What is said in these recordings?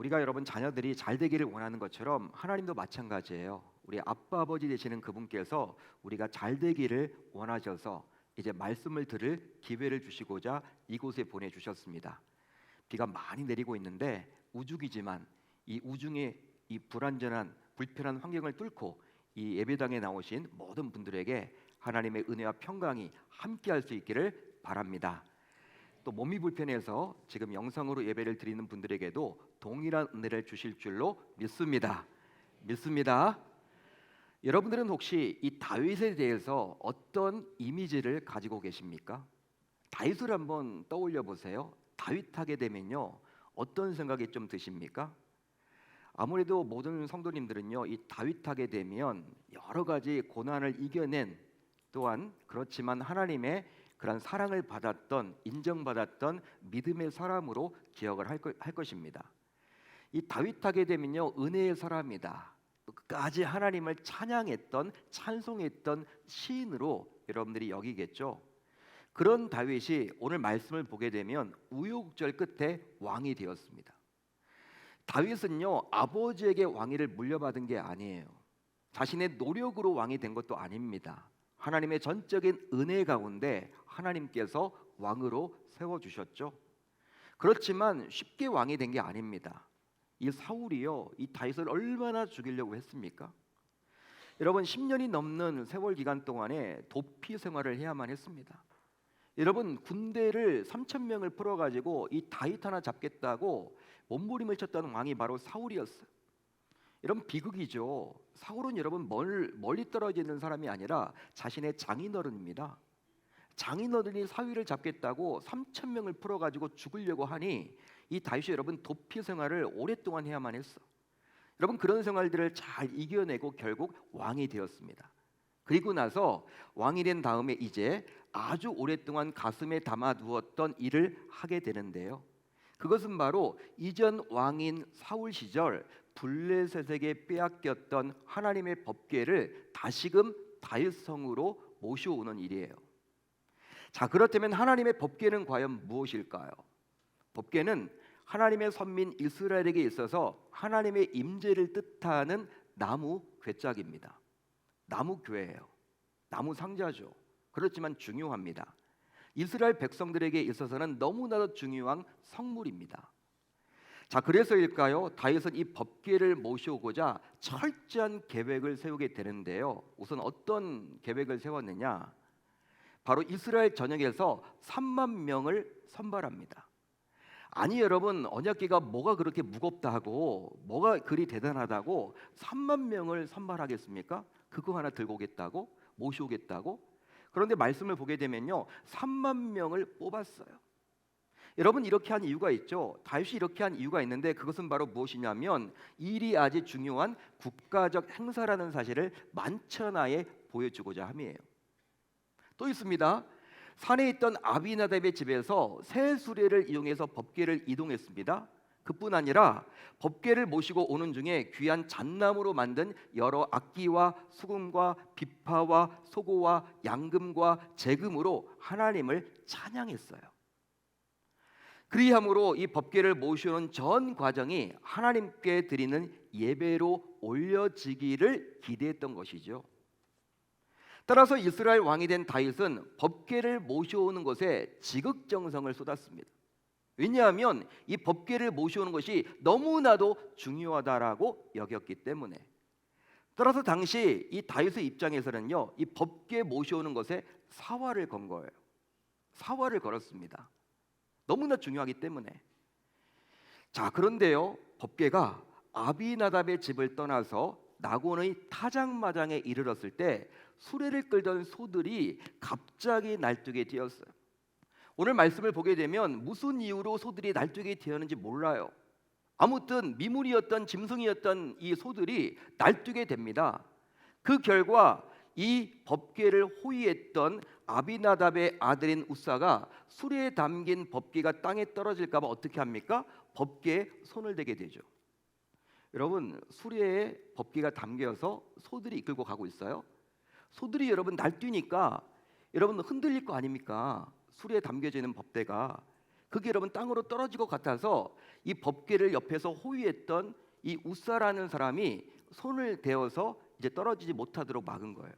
우리가 여러분 자녀들이 잘 되기를 원하는 것처럼 하나님도 마찬가지예요. 우리 아빠 아버지 되시는 그분께서 우리가 잘 되기를 원하셔서 이제 말씀을 들을 기회를 주시고자 이곳에 보내주셨습니다. 비가 많이 내리고 있는데 우중이지만 이 우중의 이 불안전한 불편한 환경을 뚫고 이 예배당에 나오신 모든 분들에게 하나님의 은혜와 평강이 함께할 수 있기를 바랍니다. 또 몸이 불편해서 지금 영상으로 예배를 드리는 분들에게도 동일한 은혜를 주실 줄로 믿습니다. 여러분들은 혹시 이 다윗에 대해서 어떤 이미지를 가지고 계십니까? 다윗을 한번 떠올려 보세요. 다윗 하게 되면요, 어떤 생각이 좀 드십니까? 아무래도 모든 성도님들은요, 이 다윗 하게 되면 여러 가지 고난을 이겨낸, 또한 그렇지만 하나님의 그런 사랑을 받았던, 인정받았던 믿음의 사람으로 기억을 할 것입니다. 이 다윗 하게 되면요, 은혜의 사람이다, 끝까지 하나님을 찬양했던, 찬송했던 시인으로 여러분들이 여기겠죠. 그런 다윗이 오늘 말씀을 보게 되면 우여곡절 끝에 왕이 되었습니다. 다윗은요, 아버지에게 왕위를 물려받은 게 아니에요. 자신의 노력으로 왕이 된 것도 아닙니다. 하나님의 전적인 은혜 가운데 하나님께서 왕으로 세워주셨죠. 그렇지만 쉽게 왕이 된 게 아닙니다. 이 사울이요, 이 다윗을 얼마나 죽이려고 했습니까? 여러분, 10년이 넘는 세월 기간 동안에 도피 생활을 해야만 했습니다. 여러분, 군대를 3,000명을 풀어가지고 이 다윗 하나 잡겠다고 몸부림을 쳤던 왕이 바로 사울이었어요. 여러분, 비극이죠. 사울은 여러분 멀리 떨어져 있는 사람이 아니라 자신의 장인어른입니다. 장인어른이 사위를 잡겠다고 3,000명을 풀어가지고 죽으려고 하니 이 다윗이 여러분 도피 생활을 오랫동안 해야만 했어. 여러분, 그런 생활들을 잘 이겨내고 결국 왕이 되었습니다. 그리고 나서 왕이 된 다음에 이제 아주 오랫동안 가슴에 담아두었던 일을 하게 되는데요, 그것은 바로 이전 왕인 사울 시절 블레셋에게 빼앗겼던 하나님의 법궤를 다시금 다윗 성으로 모셔오는 일이에요. 자, 그렇다면 하나님의 법궤는 과연 무엇일까요? 법궤는 하나님의 선민 이스라엘에게 있어서 하나님의 임재를 뜻하는 나무 궤짝입니다. 나무 궤예요. 나무 상자죠. 그렇지만 중요합니다. 이스라엘 백성들에게 있어서는 너무나도 중요한 성물입니다. 자, 그래서일까요? 다윗은 이 법궤를 모셔오고자 철저한 계획을 세우게 되는데요, 우선 어떤 계획을 세웠느냐? 바로 이스라엘 전역에서 3만 명을 선발합니다. 아니 여러분, 언약궤가 뭐가 그렇게 무겁다 하고 뭐가 그리 대단하다고 3만 명을 선발하겠습니까? 그거 하나 들고 오겠다고? 모셔오겠다고? 그런데 말씀을 보게 되면요, 3만 명을 뽑았어요. 여러분, 이렇게 한 이유가 있죠. 다윗이 이렇게 한 이유가 있는데 그것은 바로 무엇이냐면 일이 아주 중요한 국가적 행사라는 사실을 만천하에 보여주고자 함이에요. 또 있습니다. 산에 있던 아비나답의 집에서 새 수레를 이용해서 법궤를 이동했습니다. 그뿐 아니라 법궤를 모시고 오는 중에 귀한 잣나무로 만든 여러 악기와 수금과 비파와 소고와 양금과 재금으로 하나님을 찬양했어요. 그리함으로 이 법궤를 모시는 전 과정이 하나님께 드리는 예배로 올려지기를 기대했던 것이죠. 따라서 이스라엘 왕이 된 다윗은 법궤를 모셔오는 것에 지극정성을 쏟았습니다. 왜냐하면 이 법궤를 모셔오는 것이 너무나도 중요하다라고 여겼기 때문에. 따라서 당시 이 다윗의 입장에서는요, 이 법궤 모셔오는 것에 사활을 건 거예요. 사활을 걸었습니다. 너무나 중요하기 때문에. 자, 그런데요, 법궤가 아비나답의 집을 떠나서 낙원의 타작마당에 이르렀을 때 수레를 끌던 소들이 갑자기 날뛰게 되었어요. 오늘 말씀을 보게 되면 무슨 이유로 소들이 날뛰게 되었는지 몰라요. 아무튼 미물이었던, 짐승이었던 이 소들이 날뛰게 됩니다. 그 결과 이 법궤를 호위했던 아비나답의 아들인 우사가 수레에 담긴 법궤가 땅에 떨어질까 봐 어떻게 합니까? 법궤에 손을 대게 되죠. 여러분, 수레에 법궤가 담겨서 소들이 이끌고 가고 있어요. 소들이 여러분 날뛰니까 여러분 흔들릴 거 아닙니까? 수레에 담겨지는 법궤가. 그게 여러분 땅으로 떨어질 것 같아서 이 법궤를 옆에서 호위했던 이 우사라는 사람이 손을 대어서 이제 떨어지지 못하도록 막은 거예요.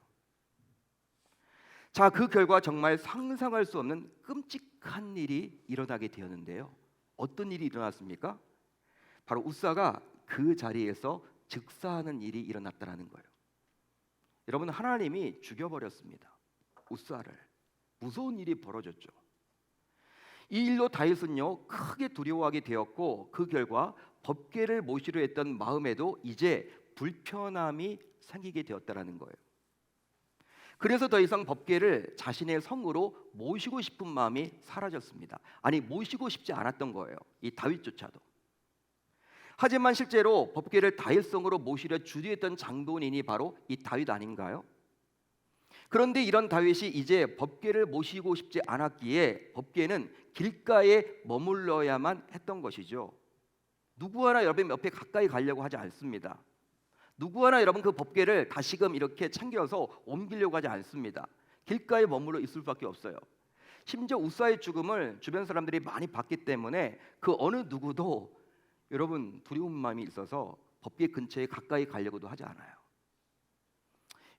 자, 그 결과 정말 상상할 수 없는 끔찍한 일이 일어나게 되었는데요. 어떤 일이 일어났습니까? 바로 우사가 그 자리에서 즉사하는 일이 일어났다는 거예요. 여러분, 하나님이 죽여버렸습니다. 우사를. 무서운 일이 벌어졌죠. 이 일로 다윗은요 크게 두려워하게 되었고, 그 결과 법궤를 모시려 했던 마음에도 이제 불편함이 생기게 되었다는 거예요. 그래서 더 이상 법궤를 자신의 성으로 모시고 싶은 마음이 사라졌습니다. 아니, 모시고 싶지 않았던 거예요, 이 다윗조차도. 하지만 실제로 법궤를 다윗 성으로 모시려 주도했던 장본인이 바로 이 다윗 아닌가요? 그런데 이런 다윗이 이제 법궤를 모시고 싶지 않았기에 법궤는 길가에 머물러야만 했던 것이죠. 누구 하나 여러분 옆에 가까이 가려고 하지 않습니다. 누구 하나 여러분 그 법궤를 다시금 이렇게 챙겨서 옮기려고 하지 않습니다. 길가에 머물러 있을 수밖에 없어요. 심지어 우사의 죽음을 주변 사람들이 많이 봤기 때문에 그 어느 누구도 여러분 두려운 마음이 있어서 법궤 근처에 가까이 가려고도 하지 않아요.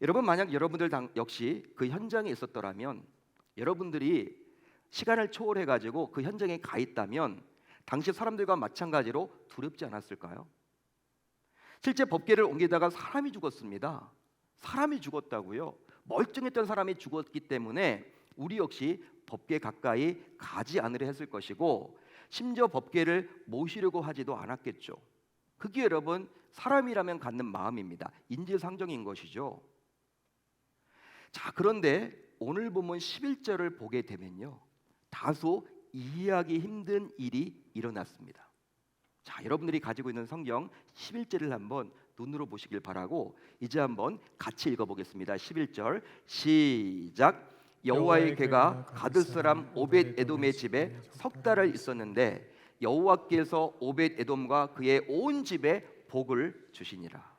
여러분, 만약 여러분들 역시 그 현장에 있었더라면, 여러분들이 시간을 초월해 가지고 그 현장에 가 있다면 당시 사람들과 마찬가지로 두렵지 않았을까요? 실제 법궤를 옮기다가 사람이 죽었습니다. 사람이 죽었다고요. 멀쩡했던 사람이 죽었기 때문에 우리 역시 법궤 가까이 가지 않으려 했을 것이고, 심지어 법궤를 모시려고 하지도 않았겠죠. 그게 여러분 사람이라면 갖는 마음입니다. 인지상정인 것이죠. 자, 그런데 오늘 본문 11절을 보게 되면요, 다소 이해하기 힘든 일이 일어났습니다. 자, 여러분들이 가지고 있는 성경 11절을 한번 눈으로 보시길 바라고 이제 한번 같이 읽어보겠습니다. 11절 시작. 여호와의 궤가 가드 사람 오벳 에돔의 집에 석 달을 있었는데 여호와께서 오벳 에돔과 그의 온 집에 복을 주시니라.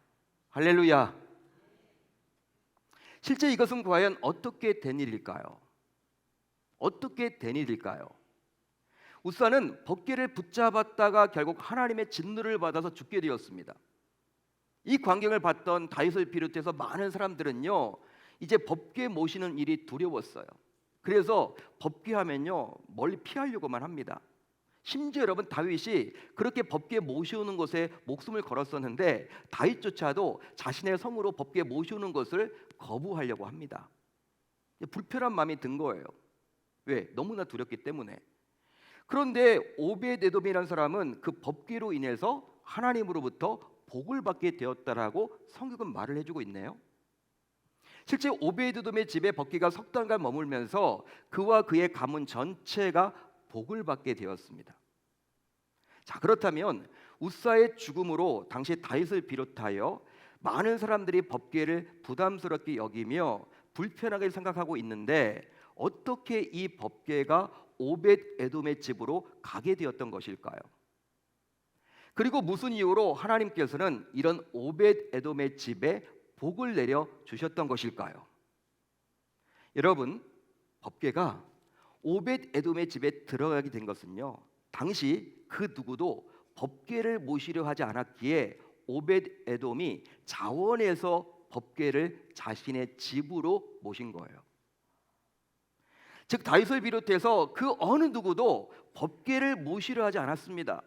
할렐루야. 실제 이것은 과연 어떻게 된 일일까요? 어떻게 된 일일까요? 우사는 법궤를 붙잡았다가 결국 하나님의 진노를 받아서 죽게 되었습니다. 이 광경을 봤던 다윗을 비롯해서 많은 사람들은요 이제 법궤 모시는 일이 두려웠어요. 그래서 법궤 하면요 멀리 피하려고만 합니다. 심지어 여러분 다윗이 그렇게 법궤 모시오는 것에 목숨을 걸었었는데 다윗조차도 자신의 성으로 법궤 모시오는 것을 거부하려고 합니다. 불편한 마음이 든 거예요. 왜? 너무나 두렵기 때문에. 그런데 오벳에돔이라는 사람은 그 법궤로 인해서 하나님으로부터 복을 받게 되었다라고 성경은 말을 해주고 있네요. 실제 오벳에돔의 집에 법궤가 석 달간 머물면서 그와 그의 가문 전체가 복을 받게 되었습니다. 자, 그렇다면 우사의 죽음으로 당시 다윗을 비롯하여 많은 사람들이 법궤를 부담스럽게 여기며 불편하게 생각하고 있는데 어떻게 이 법궤가 오벳에돔의 집으로 가게 되었던 것일까요? 그리고 무슨 이유로 하나님께서는 이런 오벳에돔의 집에 복을 내려 주셨던 것일까요? 여러분, 법궤가 오벳에돔의 집에 들어가게 된 것은요 당시 그 누구도 법궤를 모시려 하지 않았기에 오벳에돔이 자원해서 법궤를 자신의 집으로 모신 거예요. 즉 다윗을 비롯해서 그 어느 누구도 법궤를 모시려 하지 않았습니다.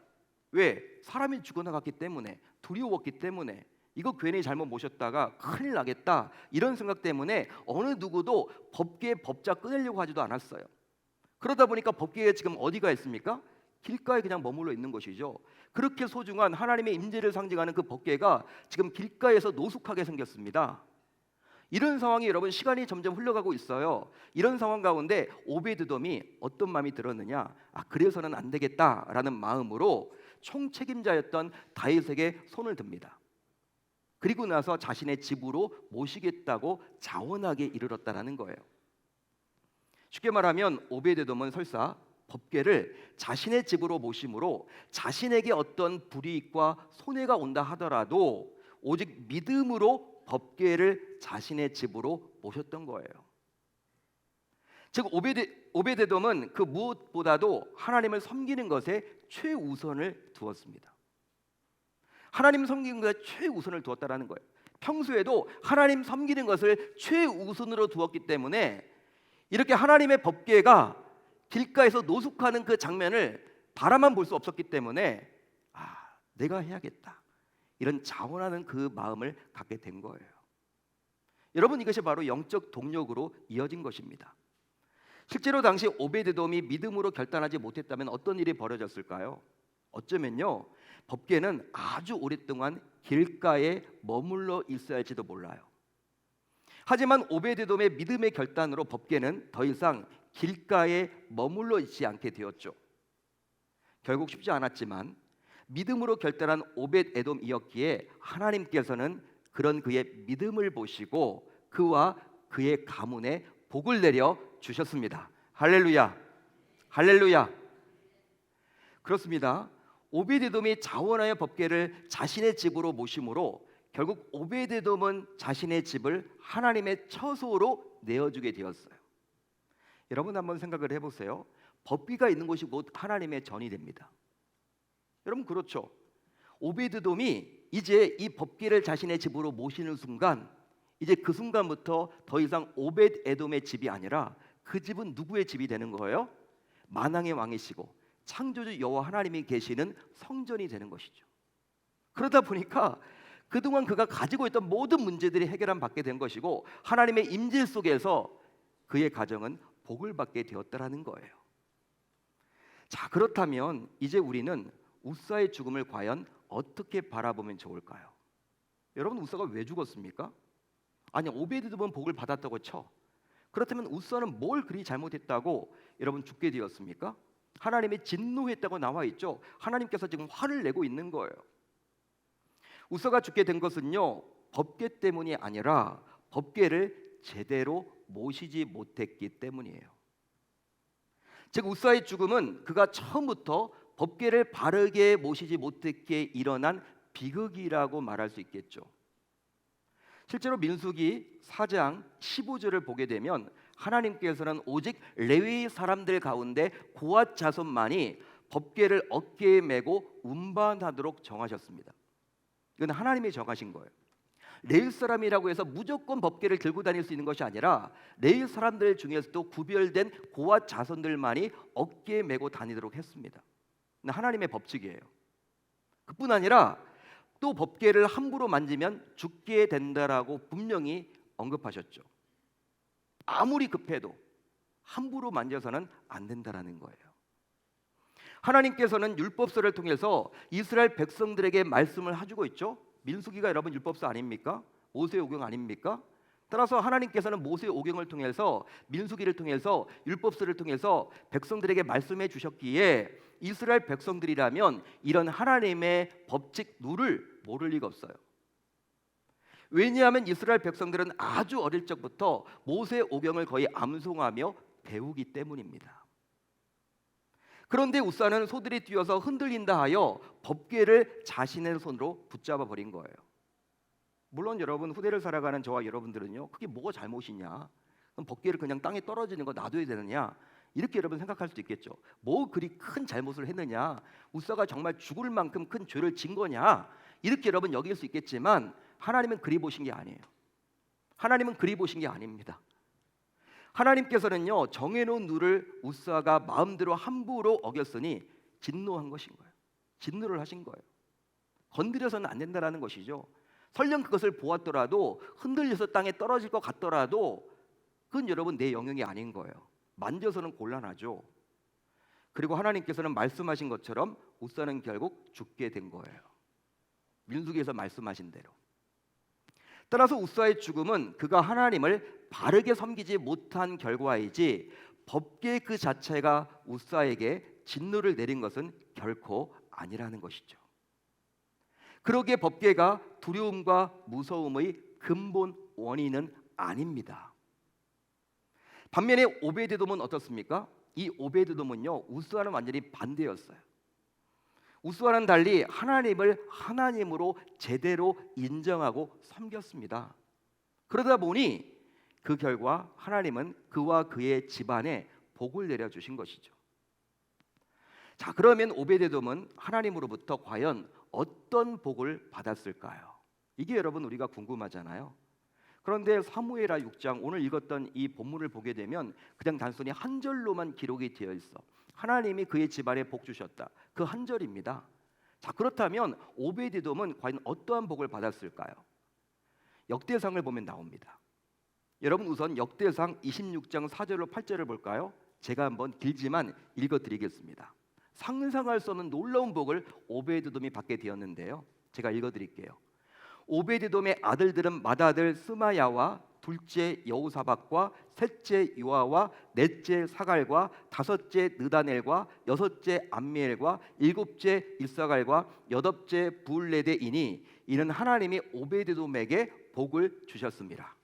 왜? 사람이 죽어나갔기 때문에, 두려웠기 때문에, 이거 괜히 잘못 모셨다가 큰일 나겠다 이런 생각 때문에 어느 누구도 법궤 법자 꺼내려고 하지도 않았어요. 그러다 보니까 법궤에 지금 어디가 있습니까? 길가에 그냥 머물러 있는 것이죠. 그렇게 소중한 하나님의 임재를 상징하는 그 법궤가 지금 길가에서 노숙하게 생겼습니다. 이런 상황이 여러분 시간이 점점 흘러가고 있어요. 이런 상황 가운데 오벳에돔이 어떤 마음이 들었느냐? 그래서는 안 되겠다라는 마음으로 총책임자였던 다윗에게 손을 듭니다. 그리고 나서 자신의 집으로 모시겠다고 자원하게 이르렀다라는 거예요. 쉽게 말하면 오벳에돔은 설사 법궤를 자신의 집으로 모심으로 자신에게 어떤 불이익과 손해가 온다 하더라도 오직 믿음으로 법궤를 자신의 집으로 모셨던 거예요. 즉 오베데돔은 그 무엇보다도 하나님을 섬기는 것에 최우선을 두었습니다. 하나님 섬기는 것에 최우선을 두었다라는 거예요. 평소에도 하나님 섬기는 것을 최우선으로 두었기 때문에 이렇게 하나님의 법궤가 길가에서 노숙하는 그 장면을 바라만 볼 수 없었기 때문에 내가 해야겠다, 이런 자원하는 그 마음을 갖게 된 거예요. 여러분, 이것이 바로 영적 동력으로 이어진 것입니다. 실제로 당시 오베데돔이 믿음으로 결단하지 못했다면 어떤 일이 벌어졌을까요? 어쩌면요, 법궤는 아주 오랫동안 길가에 머물러 있어야지도 몰라요. 하지만 오베데돔의 믿음의 결단으로 법궤는 더 이상 길가에 머물러 있지 않게 되었죠. 결국 쉽지 않았지만 믿음으로 결단한 오벳에돔이었기에 하나님께서는 그런 그의 믿음을 보시고 그와 그의 가문에 복을 내려 주셨습니다. 할렐루야, 할렐루야. 그렇습니다. 오벳에돔이 자원하여 법궤를 자신의 집으로 모심으로 결국 오벳에돔은 자신의 집을 하나님의 처소로 내어주게 되었어요. 여러분, 한번 생각을 해보세요. 법궤가 있는 곳이 곧 하나님의 전이 됩니다. 여러분, 그렇죠? 오베드돔이 이제 이 법궤를 자신의 집으로 모시는 순간, 이제 그 순간부터 더 이상 오벳에돔의 집이 아니라 그 집은 누구의 집이 되는 거예요? 만왕의 왕이시고 창조주 여호와 하나님이 계시는 성전이 되는 것이죠. 그러다 보니까 그동안 그가 가지고 있던 모든 문제들이 해결함 받게 된 것이고 하나님의 임재 속에서 그의 가정은 복을 받게 되었다라는 거예요. 자, 그렇다면 이제 우리는 우사의 죽음을 과연 어떻게 바라보면 좋을까요? 여러분, 우사가 왜 죽었습니까? 아니, 오베드돔은 복을 받았다고 쳐. 그렇다면 우사는 뭘 그리 잘못했다고 여러분 죽게 되었습니까? 하나님이 진노했다고 나와 있죠. 하나님께서 지금 화를 내고 있는 거예요. 우사가 죽게 된 것은요, 법궤 때문이 아니라 법궤를 제대로 모시지 못했기 때문이에요. 즉 우사의 죽음은 그가 처음부터 법궤를 바르게 모시지 못했기에 일어난 비극이라고 말할 수 있겠죠. 실제로 민수기 4장 15절을 보게 되면 하나님께서는 오직 레위 사람들 가운데 고앗 자손만이 법궤를 어깨에 메고 운반하도록 정하셨습니다. 이건 하나님이 정하신 거예요. 레위 사람이라고 해서 무조건 법궤를 들고 다닐 수 있는 것이 아니라 레위 사람들 중에서도 구별된 고앗 자손들만이 어깨에 메고 다니도록 했습니다. 하나님의 법칙이에요. 그뿐 아니라 또 법궤를 함부로 만지면 죽게 된다라고 분명히 언급하셨죠. 아무리 급해도 함부로 만져서는 안 된다라는 거예요. 하나님께서는 율법서를 통해서 이스라엘 백성들에게 말씀을 해주고 있죠. 민수기가 여러분 율법서 아닙니까? 모세의 오경 아닙니까? 따라서 하나님께서는 모세의 오경을 통해서 민수기를 통해서 율법서를 통해서 백성들에게 말씀해 주셨기에 이스라엘 백성들이라면 이런 하나님의 법칙 룰을 모를 리가 없어요. 왜냐하면 이스라엘 백성들은 아주 어릴 적부터 모세의 오경을 거의 암송하며 배우기 때문입니다. 그런데 우사는 소들이 뛰어서 흔들린다 하여 법궤를 자신의 손으로 붙잡아 버린 거예요. 물론 여러분, 후대를 살아가는 저와 여러분들은요, 그게 뭐가 잘못이냐, 그럼 법궤를 그냥 땅에 떨어지는 거 놔둬야 되느냐, 이렇게 여러분 생각할 수도 있겠죠. 뭐 그리 큰 잘못을 했느냐, 우사가 정말 죽을 만큼 큰 죄를 진 거냐, 이렇게 여러분 여길 수 있겠지만 하나님은 그리 보신 게 아니에요. 하나님은 그리 보신 게 아닙니다. 하나님께서는요, 정해놓은 룰을 우사가 마음대로 함부로 어겼으니 진노한 것인 거예요. 진노를 하신 거예요. 건드려서는 안 된다라는 것이죠. 설령 그것을 보았더라도 흔들려서 땅에 떨어질 것 같더라도 그건 여러분 내 영역이 아닌 거예요. 만져서는 곤란하죠. 그리고 하나님께서는 말씀하신 것처럼 우사는 결국 죽게 된 거예요. 민수기에서 말씀하신 대로. 따라서 우사의 죽음은 그가 하나님을 바르게 섬기지 못한 결과이지 법궤 그 자체가 우사에게 진노를 내린 것은 결코 아니라는 것이죠. 그러기에 법궤가 두려움과 무서움의 근본 원인은 아닙니다. 반면에 오베드돔은 어떻습니까? 이 오베드돔은요, 우스와는 완전히 반대였어요. 우스와는 달리 하나님을 하나님으로 제대로 인정하고 섬겼습니다. 그러다 보니 그 결과 하나님은 그와 그의 집안에 복을 내려주신 것이죠. 자, 그러면 오베데돔은 하나님으로부터 과연 어떤 복을 받았을까요? 이게 여러분 우리가 궁금하잖아요. 그런데 사무엘하 6장 오늘 읽었던 이 본문을 보게 되면 그냥 단순히 한 절로만 기록이 되어 있어. 하나님이 그의 집안에 복 주셨다. 그 한 절입니다. 자, 그렇다면 오베데돔은 과연 어떠한 복을 받았을까요? 역대상을 보면 나옵니다. 여러분 우선 역대상 26장 4절로 8절을 볼까요? 제가 한번 길지만 읽어드리겠습니다. 상상할 수 없는 놀라운 복을 오베데돔이 받게 되었는데요. 제가 읽어드릴게요. 오베데돔의 아들들은 맏아들 스마야와 둘째 여호사밧과 셋째 요아와 넷째 사갈과 다섯째 느다넬과 여섯째 암미엘과 일곱째 일사갈과 여덟째 부울레데이니 이는 하나님이 오베데돔에게 복을 주셨습니다.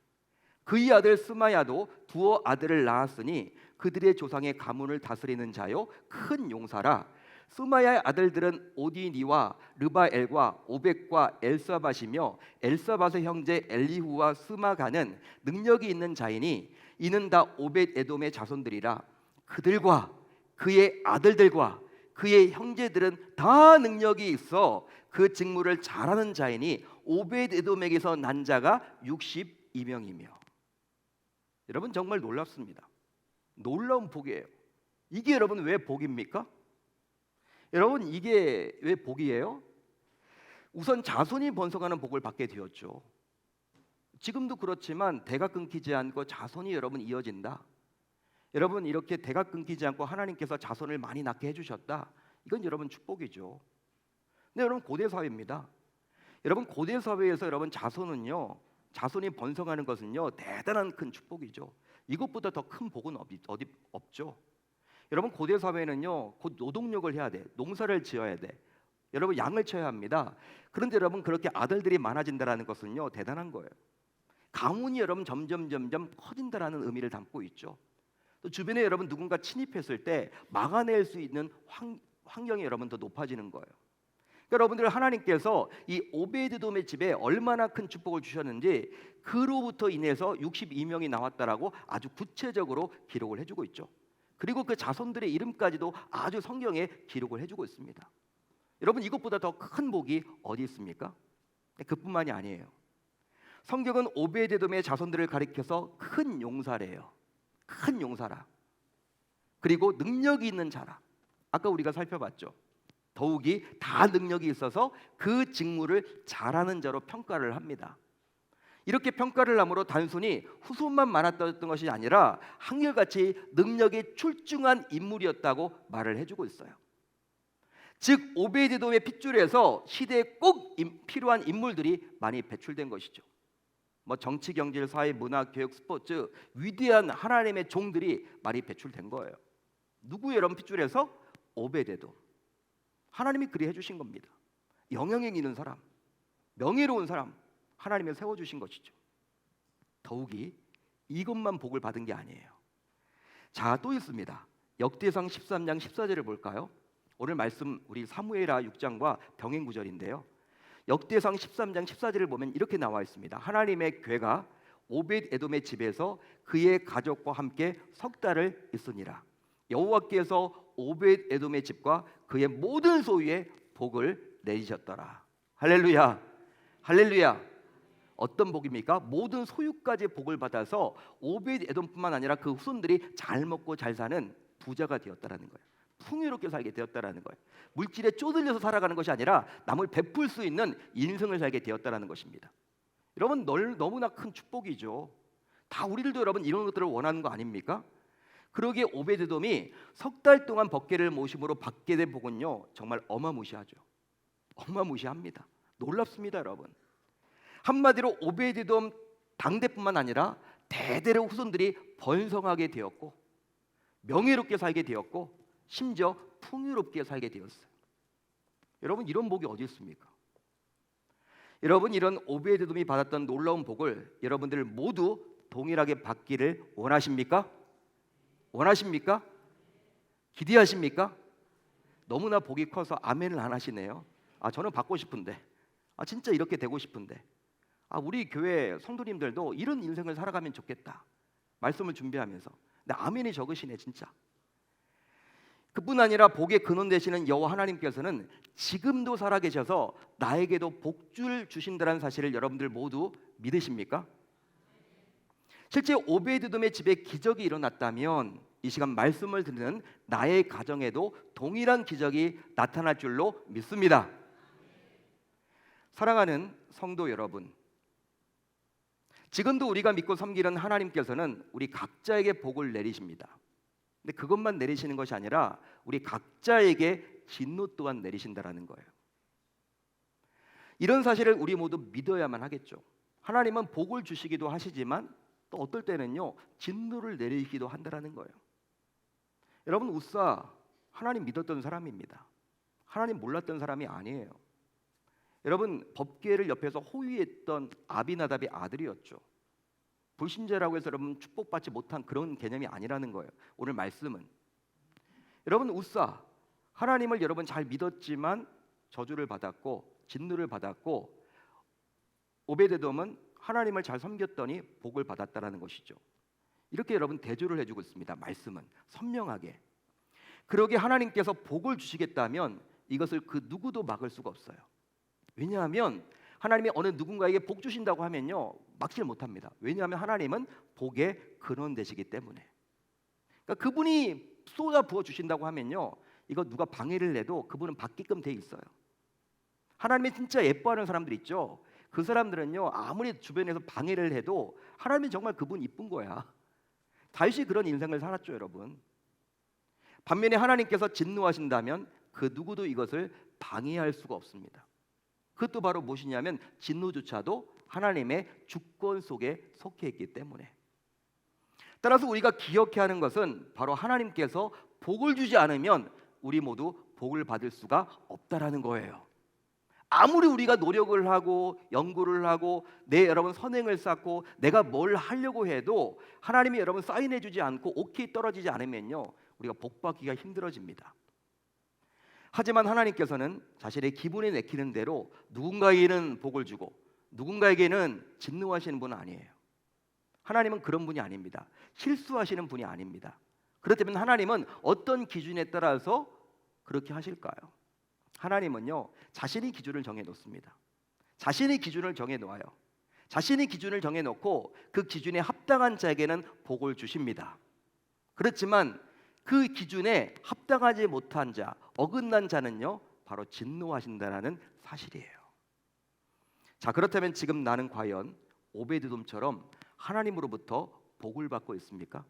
그의 아들 스마야도 두어 아들을 낳았으니 그들의 조상의 가문을 다스리는 자요 큰 용사라. 스마야의 아들들은 오디니와 르바엘과 오벡과 엘사밧이며 엘사밧의 형제 엘리후와 스마가는 능력이 있는 자이니 이는 다 오벳에돔의 자손들이라. 그들과 그의 아들들과 그의 형제들은 다 능력이 있어 그 직무를 잘하는 자이니 오벳에돔에게서 난 자가 62명이며. 여러분 정말 놀랍습니다. 놀라운 복이에요. 이게 여러분 왜 복입니까? 여러분 이게 왜 복이에요? 우선 자손이 번성하는 복을 받게 되었죠. 지금도 그렇지만 대가 끊기지 않고 자손이 여러분 이어진다. 여러분 이렇게 대가 끊기지 않고 하나님께서 자손을 많이 낳게 해주셨다. 이건 여러분 축복이죠. 근데 여러분 고대 사회입니다. 여러분 고대 사회에서 여러분 자손이 번성하는 것은요 대단한 큰 축복이죠. 이것보다 더 큰 복은 어디 없죠. 여러분 고대 사회는요 곧 노동력을 해야 돼. 농사를 지어야 돼. 여러분 양을 쳐야 합니다. 그런데 여러분 그렇게 아들들이 많아진다라는 것은요 대단한 거예요. 가문이 여러분 점점 커진다라는 의미를 담고 있죠. 또 주변에 여러분 누군가 침입했을 때 막아낼 수 있는 환경이 여러분 더 높아지는 거예요. 그러니까 여러분들 하나님께서 이 오베드돔의 집에 얼마나 큰 축복을 주셨는지 그로부터 인해서 62명이 나왔다라고 아주 구체적으로 기록을 해주고 있죠. 그리고 그 자손들의 이름까지도 아주 성경에 기록을 해주고 있습니다. 여러분 이것보다 더 큰 복이 어디 있습니까? 그뿐만이 아니에요. 성경은 오베데돔의 자손들을 가리켜서 큰 용사래요. 큰 용사라. 그리고 능력이 있는 자라. 아까 우리가 살펴봤죠. 더욱이 다 능력이 있어서 그 직무를 잘하는 자로 평가를 합니다. 이렇게 평가를 함으로 단순히 후손만 많았던 것이 아니라 한결같이 능력이 출중한 인물이었다고 말을 해주고 있어요. 즉 오베데돔의 핏줄에서 시대에 꼭 필요한 인물들이 많이 배출된 것이죠. 뭐 정치, 경제, 사회, 문화, 교육, 스포츠 위대한 하나님의 종들이 많이 배출된 거예요. 누구 여러분 핏줄에서? 오베데돔. 하나님이 그리 해주신 겁니다. 영향력 있는 사람, 명예로운 사람 하나님이 세워주신 것이죠. 더욱이 이것만 복을 받은 게 아니에요. 자, 또 있습니다. 역대상 13장 14절을 볼까요? 오늘 말씀 우리 사무엘하 6장과 병행 구절인데요. 역대상 13장 14절을 보면 이렇게 나와 있습니다. 하나님의 궤가 오벳에돔의 집에서 그의 가족과 함께 석 달을 있으니라. 여호와께서 오벳에돔의 집과 그의 모든 소유에 복을 내리셨더라. 할렐루야. 할렐루야. 어떤 복입니까? 모든 소유까지 복을 받아서 오벳에돔뿐만 아니라 그 후손들이 잘 먹고 잘 사는 부자가 되었다라는 거예요. 풍요롭게 살게 되었다라는 거예요. 물질에 쪼들려서 살아가는 것이 아니라 남을 베풀 수 있는 인생을 살게 되었다라는 것입니다. 여러분 너무나 큰 축복이죠. 다 우리들도 여러분 이런 것들을 원하는 거 아닙니까? 그러기에 오베데돔이 석 달 동안 법궤를 모심으로 받게 된 복은요 정말 어마무시하죠. 어마무시합니다. 놀랍습니다, 여러분. 한마디로 오베데돔 당대뿐만 아니라 대대로 후손들이 번성하게 되었고 명예롭게 살게 되었고 심지어 풍요롭게 살게 되었어요. 여러분 이런 복이 어디 있습니까? 여러분 이런 오베데돔이 받았던 놀라운 복을 여러분들 모두 동일하게 받기를 원하십니까? 원하십니까? 기대하십니까? 너무나 복이 커서 아멘을 안 하시네요. 저는 받고 싶은데, 진짜 이렇게 되고 싶은데, 우리 교회 성도님들도 이런 인생을 살아가면 좋겠다. 말씀을 준비하면서. 근데 아멘이 적으시네 진짜. 그뿐 아니라 복의 근원 되시는 여호와 하나님께서는 지금도 살아계셔서 나에게도 복줄 주신다는 사실을 여러분들 모두 믿으십니까? 실제 오베드돔의 집에 기적이 일어났다면 이 시간 말씀을 듣는 나의 가정에도 동일한 기적이 나타날 줄로 믿습니다. 사랑하는 성도 여러분, 지금도 우리가 믿고 섬기는 하나님께서는 우리 각자에게 복을 내리십니다. 근데 그것만 내리시는 것이 아니라 우리 각자에게 진노 또한 내리신다라는 거예요. 이런 사실을 우리 모두 믿어야만 하겠죠. 하나님은 복을 주시기도 하시지만 또 어떨 때는요 진노를 내리기도 한다라는 거예요. 여러분 우사 하나님 믿었던 사람입니다. 하나님 몰랐던 사람이 아니에요. 여러분 법궤를 옆에서 호위했던 아비나답의 아들이었죠. 불신자라고 해서 여러분 축복받지 못한 그런 개념이 아니라는 거예요. 오늘 말씀은 여러분 우사 하나님을 여러분 잘 믿었지만 저주를 받았고 진노를 받았고 오베데돔은 하나님을 잘 섬겼더니 복을 받았다라는 것이죠. 이렇게 여러분 대조를 해주고 있습니다. 말씀은 선명하게. 그러게 하나님께서 복을 주시겠다면 이것을 그 누구도 막을 수가 없어요. 왜냐하면 하나님이 어느 누군가에게 복 주신다고 하면요 막질 못합니다. 왜냐하면 하나님은 복의 근원 되시기 때문에. 그러니까 그분이 쏟아 부어 주신다고 하면요 이거 누가 방해를 해도 그분은 받게끔 돼 있어요. 하나님이 진짜 예뻐하는 사람들 있죠. 그 사람들은요 아무리 주변에서 방해를 해도 하나님이 정말 그분 이쁜 거야. 다윗이 그런 인생을 살았죠 여러분. 반면에 하나님께서 진노하신다면 그 누구도 이것을 방해할 수가 없습니다. 그것도 바로 무엇이냐면 진노조차도 하나님의 주권 속에 속해 있기 때문에. 따라서 우리가 기억해야 하는 것은 바로 하나님께서 복을 주지 않으면 우리 모두 복을 받을 수가 없다라는 거예요. 아무리 우리가 노력을 하고 연구를 하고 여러분 선행을 쌓고 내가 뭘 하려고 해도 하나님이 여러분 사인해 주지 않고 오케이 떨어지지 않으면요 우리가 복 받기가 힘들어집니다. 하지만 하나님께서는 자신의 기분에 내키는 대로 누군가에게는 복을 주고 누군가에게는 진노하시는 분은 아니에요. 하나님은 그런 분이 아닙니다. 실수하시는 분이 아닙니다. 그렇다면 하나님은 어떤 기준에 따라서 그렇게 하실까요? 하나님은요 자신의 기준을 정해 놓습니다. 자신의 기준을 정해 놓아요. 자신의 기준을 정해 놓고 그 기준에 합당한 자에게는 복을 주십니다. 그렇지만 그 기준에 합당하지 못한 자, 어긋난 자는요 바로 진노하신다라는 사실이에요. 자, 그렇다면 지금 나는 과연 오베드돔처럼 하나님으로부터 복을 받고 있습니까?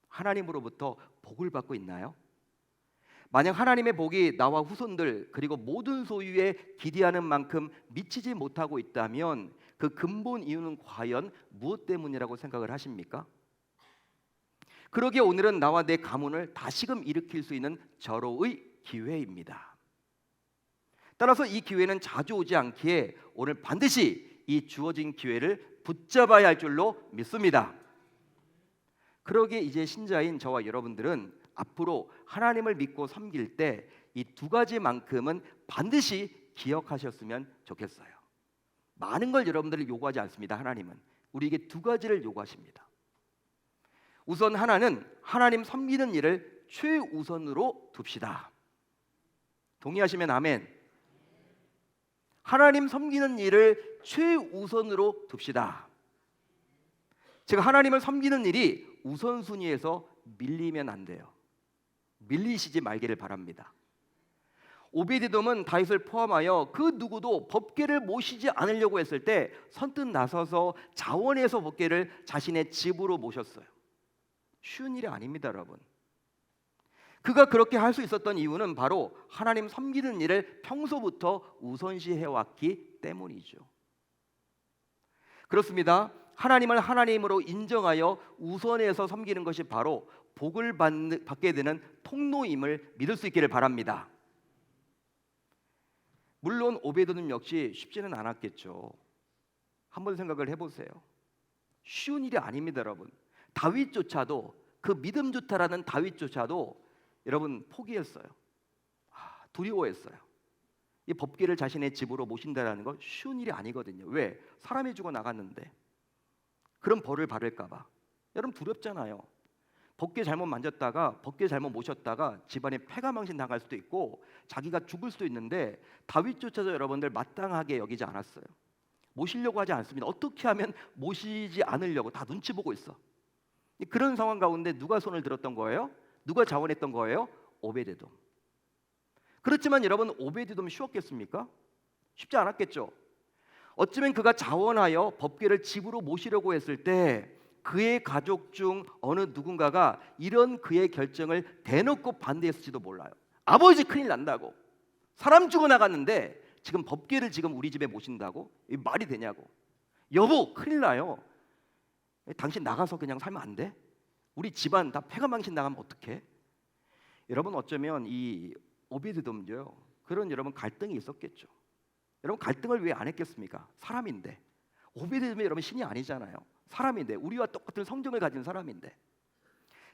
하나님으로부터 복을 받고 있나요? 만약 하나님의 복이 나와 후손들 그리고 모든 소유에 기대하는 만큼 미치지 못하고 있다면 그 근본 이유는 과연 무엇 때문이라고 생각을 하십니까? 그러기에 오늘은 나와 내 가문을 다시금 일으킬 수 있는 절호의 기회입니다. 따라서 이 기회는 자주 오지 않기에 오늘 반드시 이 주어진 기회를 붙잡아야 할 줄로 믿습니다. 그러기에 이제 신자인 저와 여러분들은 앞으로 하나님을 믿고 섬길 때 이 두 가지만큼은 반드시 기억하셨으면 좋겠어요. 많은 걸 여러분들을 요구하지 않습니다. 하나님은 우리에게 두 가지를 요구하십니다. 우선 하나는 하나님 섬기는 일을 최우선으로 둡시다. 동의하시면 아멘. 하나님 섬기는 일을 최우선으로 둡시다. 제가 하나님을 섬기는 일이 우선순위에서 밀리면 안 돼요. 밀리시지 말기를 바랍니다. 오베데돔은 다윗을 포함하여 그 누구도 법궤를 모시지 않으려고 했을 때 선뜻 나서서 자원해서 법궤를 자신의 집으로 모셨어요. 쉬운 일이 아닙니다, 여러분. 그가 그렇게 할 수 있었던 이유는 바로 하나님 섬기는 일을 평소부터 우선시해왔기 때문이죠. 그렇습니다. 하나님을 하나님으로 인정하여 우선해서 섬기는 것이 바로 복을 받게 되는 통로임을 믿을 수 있기를 바랍니다. 물론 오베드돔 역시 쉽지는 않았겠죠. 한번 생각을 해보세요. 쉬운 일이 아닙니다, 여러분. 다윗조차도 그 믿음 좋다라는 다윗조차도 여러분 포기했어요. 두려워했어요. 이 법궤를 자신의 집으로 모신다라는 건 쉬운 일이 아니거든요. 왜? 사람이 죽어 나갔는데 그런 벌을 받을까 봐. 여러분 두렵잖아요. 법궤 잘못 만졌다가 법궤 잘못 모셨다가 집안에 폐가망신 당할 수도 있고 자기가 죽을 수도 있는데 다윗조차도 여러분들 마땅하게 여기지 않았어요. 모시려고 하지 않습니다. 어떻게 하면 모시지 않으려고 다 눈치 보고 있어. 그런 상황 가운데 누가 손을 들었던 거예요? 누가 자원했던 거예요? 오베데돔. 그렇지만 여러분 오베데돔 쉬웠겠습니까? 쉽지 않았겠죠. 어쩌면 그가 자원하여 법궤를 집으로 모시려고 했을 때 그의 가족 중 어느 누군가가 이런 그의 결정을 대놓고 반대했을지도 몰라요. 아버지 큰일 난다고. 사람 죽어 나갔는데 지금 법궤를 지금 우리 집에 모신다고? 이 말이 되냐고. 여보 큰일 나요. 당신 나가서 그냥 살면 안 돼? 우리 집안 다 폐가망신 나가면 어떡해? 여러분 어쩌면 이 오베데돔도요. 그런 여러분 갈등이 있었겠죠. 여러분 갈등을 왜 안 했겠습니까? 사람인데. 오베데돔이 여러분 신이 아니잖아요. 사람인데 우리와 똑같은 성정을 가진 사람인데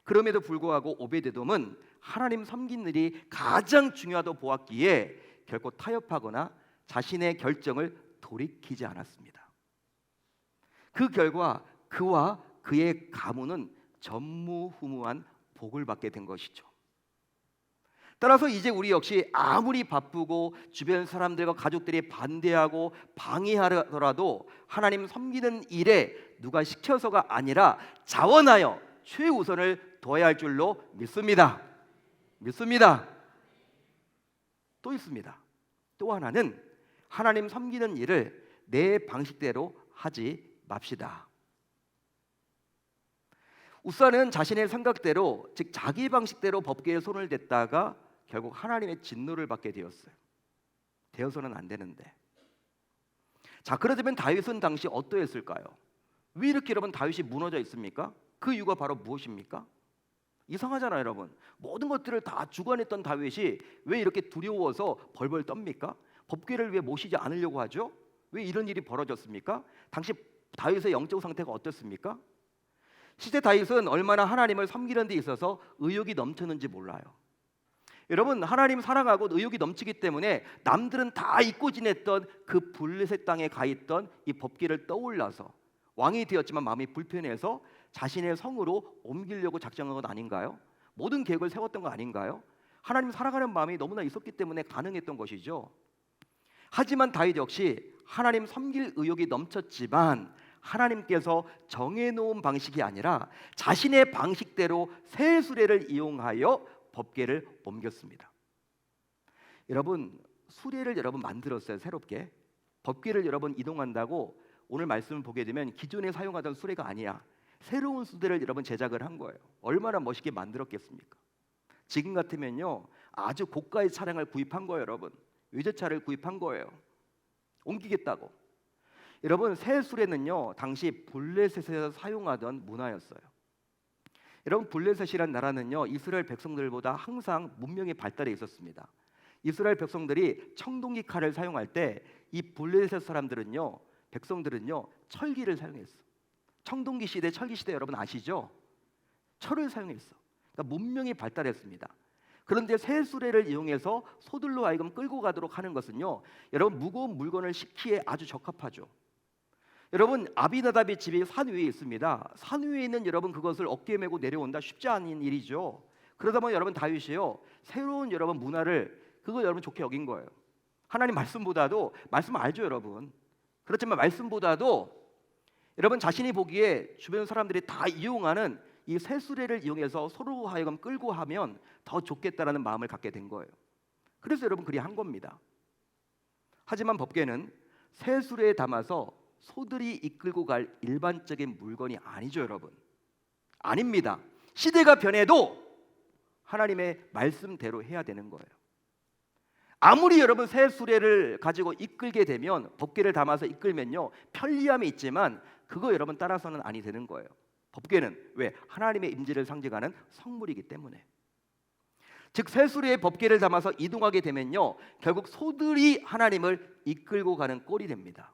그럼에도 불구하고 오베데돔은 하나님 섬기는 일이 가장 중요하다고 보았기에 결코 타협하거나 자신의 결정을 돌이키지 않았습니다. 그 결과 그와 그의 가문은 전무후무한 복을 받게 된 것이죠. 따라서 이제 우리 역시 아무리 바쁘고 주변 사람들과 가족들이 반대하고 방해하더라도 하나님 섬기는 일에 누가 시켜서가 아니라 자원하여 최우선을 둬야 할 줄로 믿습니다. 또 있습니다. 또 하나는 하나님 섬기는 일을 내 방식대로 하지 맙시다. 우사는 자신의 생각대로 즉 자기 방식대로 법궤에 손을 댔다가 결국 하나님의 진노를 받게 되어서는 안 되는데. 자, 그러자면 다윗은 당시 어떠했을까요? 왜 이렇게 여러분 다윗이 무너져 있습니까? 그 이유가 바로 무엇입니까? 이상하잖아요, 여러분. 모든 것들을 다 주관했던 다윗이 왜 이렇게 두려워서 벌벌 떱니까? 법궤를 왜 모시지 않으려고 하죠? 왜 이런 일이 벌어졌습니까? 당시 다윗의 영적 상태가 어떻습니까? 실제 다윗은 얼마나 하나님을 섬기는 데 있어서 의욕이 넘쳤는지 몰라요. 여러분 하나님 사랑하고 의욕이 넘치기 때문에 남들은 다 잊고 지냈던 그 블레셋 땅에 가 있던 이 법궤를 떠올라서 왕이 되었지만 마음이 불편해서 자신의 성으로 옮기려고 작정한 것 아닌가요? 모든 계획을 세웠던 거 아닌가요? 하나님 사랑하는 마음이 너무나 있었기 때문에 가능했던 것이죠. 하지만 다윗 역시 하나님 섬길 의욕이 넘쳤지만 하나님께서 정해놓은 방식이 아니라 자신의 방식대로 새 수레를 이용하여 법궤를 옮겼습니다. 여러분 수레를 여러분 만들었어요. 새롭게 법궤를 여러분 이동한다고 오늘 말씀을 보게 되면 기존에 사용하던 수레가 아니야. 새로운 수레를 여러분 제작을 한 거예요. 얼마나 멋있게 만들었겠습니까? 지금 같으면요 아주 고가의 차량을 구입한 거예요. 여러분 외제차를 구입한 거예요. 옮기겠다고. 여러분 새 수레는요 당시 블레셋에서 사용하던 문화였어요. 여러분 블레셋이란 나라는요 이스라엘 백성들보다 항상 문명이 발달해 있었습니다. 이스라엘 백성들이 청동기 칼을 사용할 때 이 블레셋 사람들은요 백성들은요 철기를 사용했어. 청동기 시대, 철기 시대 여러분 아시죠? 철을 사용했어. 그러니까 문명이 발달했습니다. 그런데 새 수레를 이용해서 소들로 하여금 끌고 가도록 하는 것은요 여러분 무거운 물건을 싣기에 아주 적합하죠. 여러분 아비나답의 집이 산 위에 있습니다. 산 위에 있는 여러분 그것을 어깨에 메고 내려온다 쉽지 않은 일이죠. 그러다 보면 여러분 다윗이요 새로운 여러분 문화를 그거 여러분 좋게 여긴 거예요. 하나님 말씀보다도 말씀 알죠 여러분. 그렇지만 말씀보다도 여러분 자신이 보기에 주변 사람들이 다 이용하는 이 새 수레를 이용해서 서로 하여금 끌고 하면 더 좋겠다라는 마음을 갖게 된 거예요. 그래서 여러분 그리 한 겁니다. 하지만 법궤는 새 수레에 담아서 소들이 이끌고 갈 일반적인 물건이 아니죠 여러분. 아닙니다. 시대가 변해도 하나님의 말씀대로 해야 되는 거예요. 아무리 여러분 새 수레를 가지고 이끌게 되면 법궤를 담아서 이끌면요 편리함이 있지만 그거 여러분 따라서는 아니 되는 거예요. 법궤는 왜? 하나님의 임재를 상징하는 성물이기 때문에. 즉 새 수레에 법궤를 담아서 이동하게 되면요 결국 소들이 하나님을 이끌고 가는 꼴이 됩니다.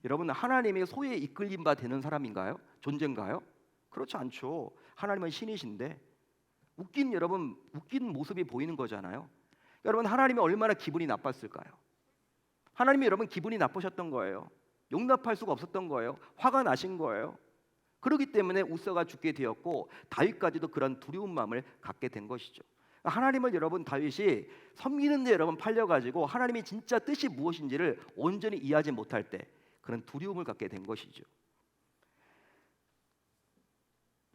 여러분 하나님의 소에 이끌림 바 되는 사람인가요? 존재인가요? 그렇지 않죠. 하나님은 신이신데 웃긴 모습이 보이는 거잖아요. 여러분, 하나님이 얼마나 기분이 나빴을까요? 하나님이 여러분 기분이 나쁘셨던 거예요. 용납할 수가 없었던 거예요. 화가 나신 거예요. 그렇기 때문에 우사가 죽게 되었고 다윗까지도 그런 두려운 마음을 갖게 된 것이죠. 하나님을 여러분 다윗이 섬기는 데 여러분 팔려가지고 하나님이 진짜 뜻이 무엇인지를 온전히 이해하지 못할 때 그런 두려움을 갖게 된 것이죠.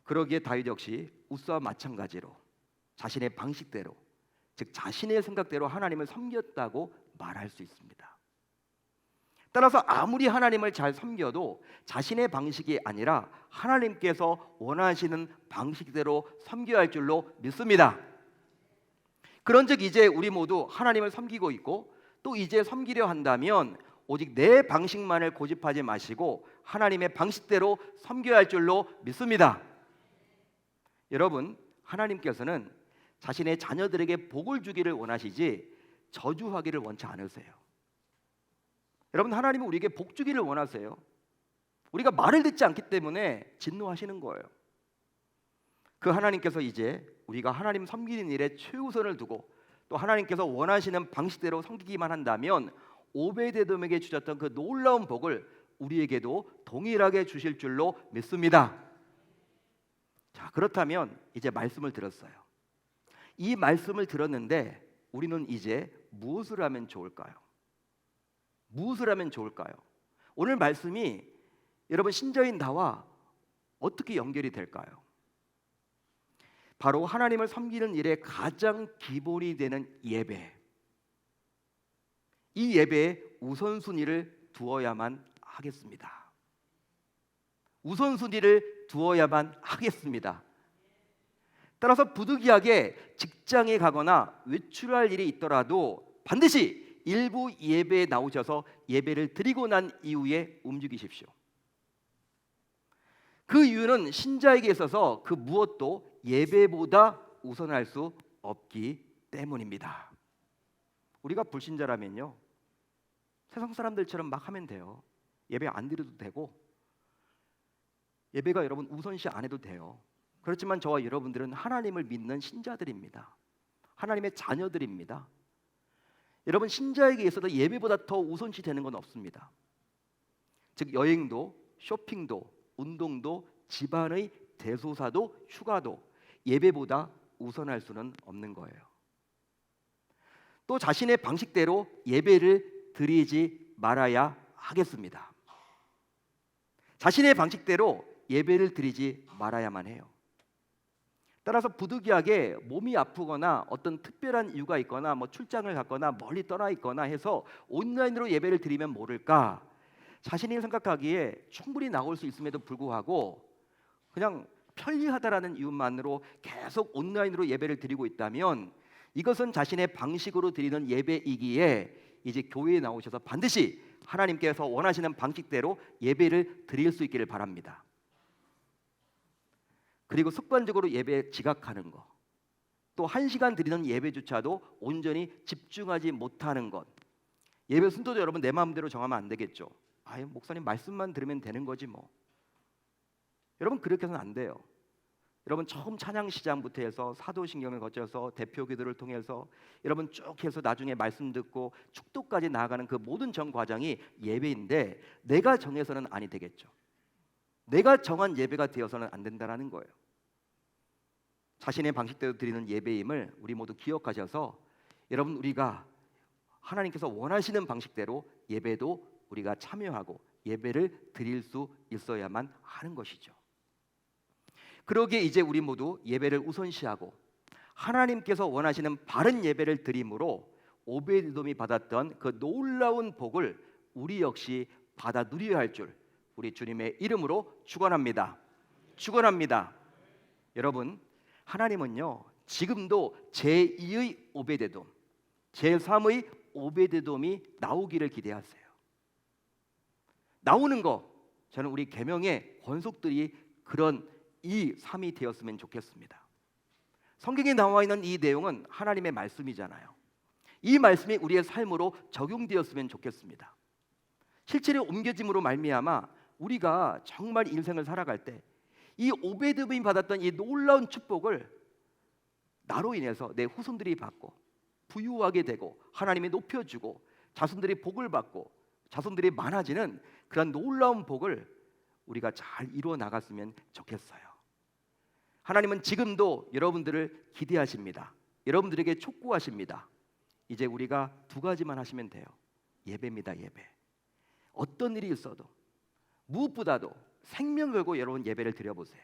그러기에 다윗 역시 우사와 마찬가지로 자신의 방식대로, 즉 자신의 생각대로 하나님을 섬겼다고 말할 수 있습니다. 따라서 아무리 하나님을 잘 섬겨도 자신의 방식이 아니라 하나님께서 원하시는 방식대로 섬겨야 할 줄로 믿습니다. 그런즉 이제 우리 모두 하나님을 섬기고 있고 또 이제 섬기려 한다면 오직 내 방식만을 고집하지 마시고 하나님의 방식대로 섬겨야 할 줄로 믿습니다. 여러분, 하나님께서는 자신의 자녀들에게 복을 주기를 원하시지 저주하기를 원치 않으세요. 여러분, 하나님은 우리에게 복 주기를 원하세요. 우리가 말을 듣지 않기 때문에 진노하시는 거예요. 그 하나님께서 이제 우리가 하나님 섬기는 일에 최우선을 두고 또 하나님께서 원하시는 방식대로 섬기기만 한다면 오베데돔에게 주셨던 그 놀라운 복을 우리에게도 동일하게 주실 줄로 믿습니다. 자, 그렇다면 이제 말씀을 들었어요. 이 말씀을 들었는데 우리는 이제 무엇을 하면 좋을까요? 무엇을 하면 좋을까요? 오늘 말씀이 여러분 신자인 나와 어떻게 연결이 될까요? 바로 하나님을 섬기는 일에 가장 기본이 되는 예배. 이 예배에 우선순위를 두어야만 하겠습니다. 우선순위를 두어야만 하겠습니다. 따라서 부득이하게 직장에 가거나 외출할 일이 있더라도 반드시 일부 예배에 나오셔서 예배를 드리고 난 이후에 움직이십시오. 그 이유는 신자에게 있어서 그 무엇도 예배보다 우선할 수 없기 때문입니다. 우리가 불신자라면요, 세상 사람들처럼 막 하면 돼요. 예배 안 드려도 되고 예배가 여러분 우선시 안 해도 돼요. 그렇지만 저와 여러분들은 하나님을 믿는 신자들입니다. 하나님의 자녀들입니다. 여러분, 신자에게 있어서 예배보다 더 우선시 되는 건 없습니다. 즉 여행도, 쇼핑도, 운동도, 집안의 대소사도, 휴가도 예배보다 우선할 수는 없는 거예요. 또 자신의 방식대로 예배를 드리지 말아야 하겠습니다. 자신의 방식대로 예배를 드리지 말아야만 해요. 따라서 부득이하게 몸이 아프거나 어떤 특별한 이유가 있거나 뭐 출장을 갔거나 멀리 떠나 있거나 해서 온라인으로 예배를 드리면 모를까, 자신이 생각하기에 충분히 나올 수 있음에도 불구하고 그냥 편리하다라는 이유만으로 계속 온라인으로 예배를 드리고 있다면 이것은 자신의 방식으로 드리는 예배이기에 이제 교회에 나오셔서 반드시 하나님께서 원하시는 방식대로 예배를 드릴 수 있기를 바랍니다. 그리고 습관적으로 예배에 지각하는 것, 또 1시간 드리는 예배조차도 온전히 집중하지 못하는 것, 예배 순서도 여러분 내 마음대로 정하면 안 되겠죠. 아유, 목사님 말씀만 들으면 되는 거지 뭐. 여러분 그렇게 해서는 안 돼요. 여러분 처음 찬양 시장부터 해서 사도신경을 거쳐서 대표 기도를 통해서 여러분 쭉 해서 나중에 말씀 듣고 축도까지 나아가는 그 모든 전 과정이 예배인데 내가 정해서는 아니 되겠죠. 내가 정한 예배가 되어서는 안 된다는 거예요. 자신의 방식대로 드리는 예배임을 우리 모두 기억하셔서 여러분 우리가 하나님께서 원하시는 방식대로 예배도 우리가 참여하고 예배를 드릴 수 있어야만 하는 것이죠. 그러기에 이제 우리 모두 예배를 우선시하고 하나님께서 원하시는 바른 예배를 드림으로 오베드돔이 받았던 그 놀라운 복을 우리 역시 받아 누려야 할 줄 우리 주님의 이름으로 축원합니다. 축원합니다. 여러분, 하나님은요 지금도 제2의 오베데돔, 제3의 오베데돔이 나오기를 기대하세요. 나오는 거, 저는 우리 계명의 권속들이 그런 이 삶이 되었으면 좋겠습니다. 성경에 나와 있는 이 내용은 하나님의 말씀이잖아요. 이 말씀이 우리의 삶으로 적용되었으면 좋겠습니다. 실체를 옮겨짐으로 말미암아 우리가 정말 인생을 살아갈 때 이 오베드돔이 받았던 이 놀라운 축복을 나로 인해서 내 후손들이 받고 부유하게 되고 하나님이 높여주고 자손들이 복을 받고 자손들이 많아지는 그런 놀라운 복을 우리가 잘 이루어 나갔으면 좋겠어요. 하나님은 지금도 여러분들을 기대하십니다. 여러분들에게 촉구하십니다. 이제 우리가 두 가지만 하시면 돼요. 예배입니다. 예배. 어떤 일이 있어도 무엇보다도 생명 걸고 여러분 예배를 드려보세요.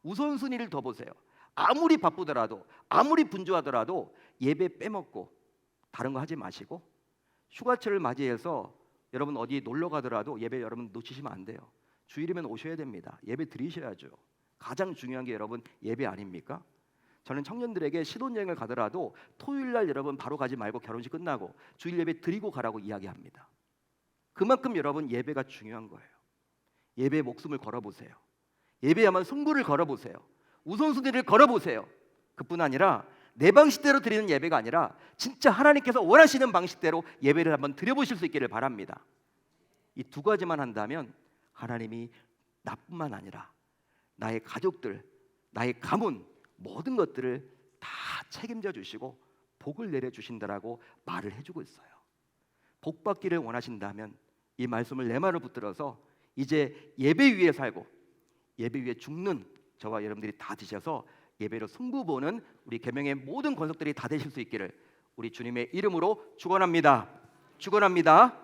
우선순위를 더 보세요. 아무리 바쁘더라도 아무리 분주하더라도 예배 빼먹고 다른 거 하지 마시고, 휴가철을 맞이해서 여러분 어디 놀러 가더라도 예배 여러분 놓치시면 안 돼요. 주일이면 오셔야 됩니다. 예배 드리셔야죠. 가장 중요한 게 여러분 예배 아닙니까? 저는 청년들에게 신혼여행을 가더라도 토요일 날 여러분 바로 가지 말고 결혼식 끝나고 주일 예배 드리고 가라고 이야기합니다. 그만큼 여러분 예배가 중요한 거예요. 예배에 목숨을 걸어보세요. 예배야만 승부를 걸어보세요. 우선순위를 걸어보세요. 그뿐 아니라 내 방식대로 드리는 예배가 아니라 진짜 하나님께서 원하시는 방식대로 예배를 한번 드려보실 수 있기를 바랍니다. 이 두 가지만 한다면 하나님이 나뿐만 아니라 나의 가족들, 나의 가문 모든 것들을 다 책임져 주시고 복을 내려주신다라고 말을 해주고 있어요. 복 받기를 원하신다면 이 말씀을 내 말을 붙들어서 이제 예배 위에 살고 예배 위에 죽는 저와 여러분들이 다 되셔서 예배로 승부 보는 우리 계명의 모든 권속들이 다 되실 수 있기를 우리 주님의 이름으로 축원합니다. 축원합니다.